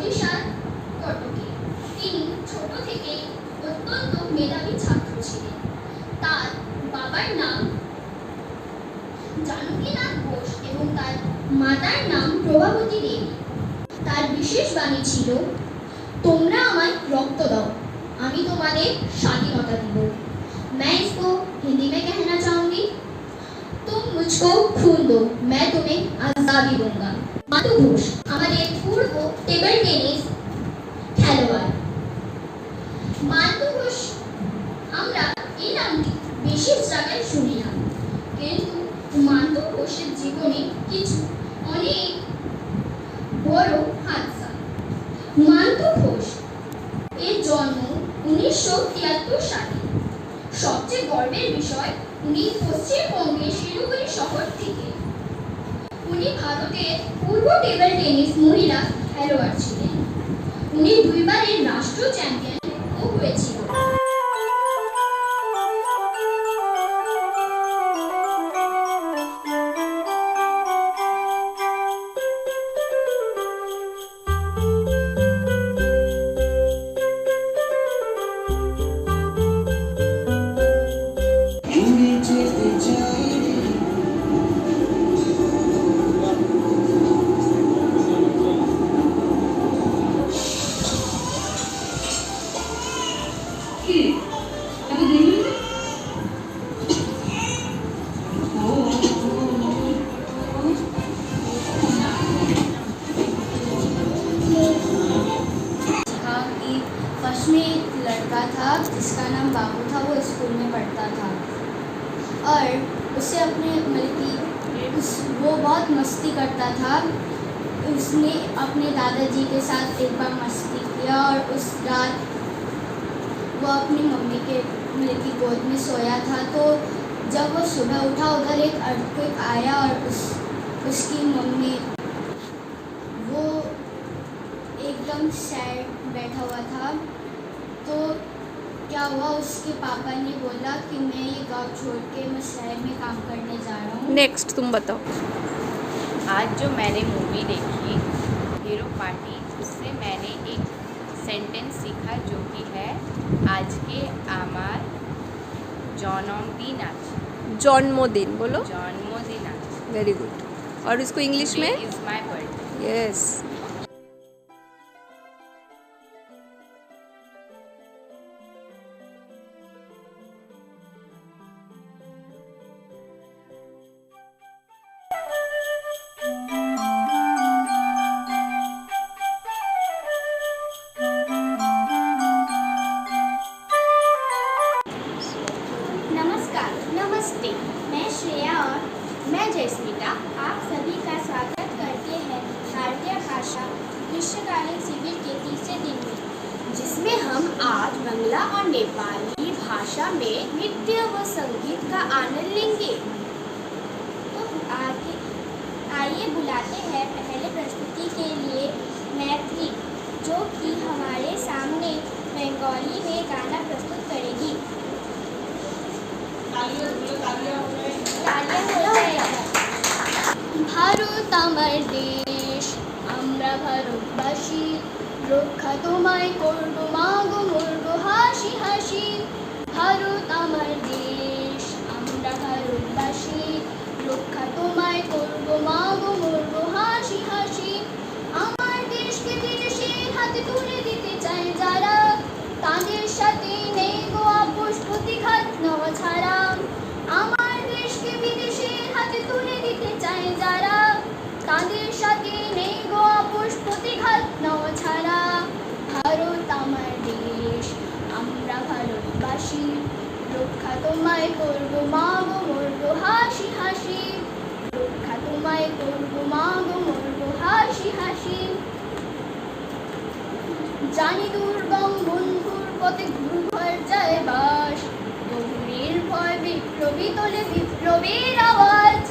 অজিসার কটকে। তিনি ছোট থেকেই অত্যন্ত মেধাবী ছাত্র ছিলেন। তার বাবার নাম জানকীনাথ বোস এবং তার মাতার নাম প্রভাবতী দেবী। তার বিশেষ বাণী ছিল, তোমরা আমায় রক্ত দাও, আমি তোমাদের স্বাধীনতা দিব। मैं इसको हिंदी में कहना चाहूंगी, तुम मुझको खून दो, मैं तुम्हें आजादी दूंगा। मातु घोष আমাদের পূর্ব টেবিল টেনিস খেলোয়াড়। মাতু ঘোষ আমরা এই নামটি বেশি জায়গায় শুনি না, কিন্তু মাতু ঘোষের জীবনে কিছু অনেক বড় হাদসা। মাতু ঘোষ এর জন্ম 1973 সালে। সবচেয়ে গর্বের বিষয়, উনি পশ্চিমবঙ্গের শিলিগুড়ি শহর থেকে। উনি ভারতের পূর্ব টেবিল টেনিস মহিলা খেলোয়াড় ছিলেন। উনি দুইবারের রাষ্ট্র চ্যাম্পিয়ন হয়েছিল। फर्स्ट में एक लड़का था जिसका नाम बाबू था। वो स्कूल में पढ़ता था और उसे अपने वो बहुत मस्ती करता था। उसने अपने दादाजी के साथ एक बार मस्ती किया और उस रात वो अपनी मम्मी के गोद में सोया था। तो जब वो सुबह उठा, उधर एक अर्थक्वेक आया और उसकी मम्मी वो एकदम सैड बैठा हुआ था। तो क्या हुआ, उसके पापा ने बोला कि मैं ये गांव छोड़ के मैं शहर में काम करने जा रहा हूँ। नेक्स्ट तुम बताओ। आज जो मैंने मूवी देखी हीरो पार्टी, उससे मैंने एक सेंटेंस सीखा जो कि है, आज के आमार जन्मदिन आज। जन्मदिन बोलो। जन्मदिन आज। Very good. और इसको इंग्लिश में? Is my birthday. यस। नमस्कार, नमस्ते, मैं श्रेया और मैं जयस्मिता आप सभी का स्वागत करते हैं भारतीय भाषा ग्रीष्मकालीन शिविर के तीसरे दिन में, जिसमें हम आज बांग्ला और नेपाली भाषा में नृत्य व संगीत का आनंद लेंगे। तो आइए बुलाते हैं पहले प्रस्तुति के लिए मैथिली, जो कि हमारे सामने बंगाली में गाना प्रस्तुत करेगी। ভারত আমার দেশ, আমরা ভারতবাসী, রক্ষা তোমায় করব মাগো মরব হাসি হাসি। ভারত আমার দেশ, আমরা ভারতবাসী, রক্ষা তোমায় করব মাগো মরব হাসি হাসি। আমার দেশকে বিদেশের হাতে তুলে দিতে চায় যারা, তাদের সাথে নেই গো আপোষ প্রতিঘাত নেওয়া ছাড়া। আমার দেশকে বিদেশের হাতে তুলে দিতে চায় যারা, তাদের সাথে নেই গো আপোষ প্রতিঘাত নেওয়া ছাড়া। ভারত আমার দেশ, আমরা ভারতবাসী, রক্ষা তোমায় করব মাগো মরব হাসি হাসি। রক্ষা তোমায় করব মাগো মরব হাসি হাসি। জানি দুর্গম বন্ধুর পথে ঘুরঘর যায় বাস, তবু নির্ভয় বিপ্লবী তোলে বিপ্লবীর আওয়াজ।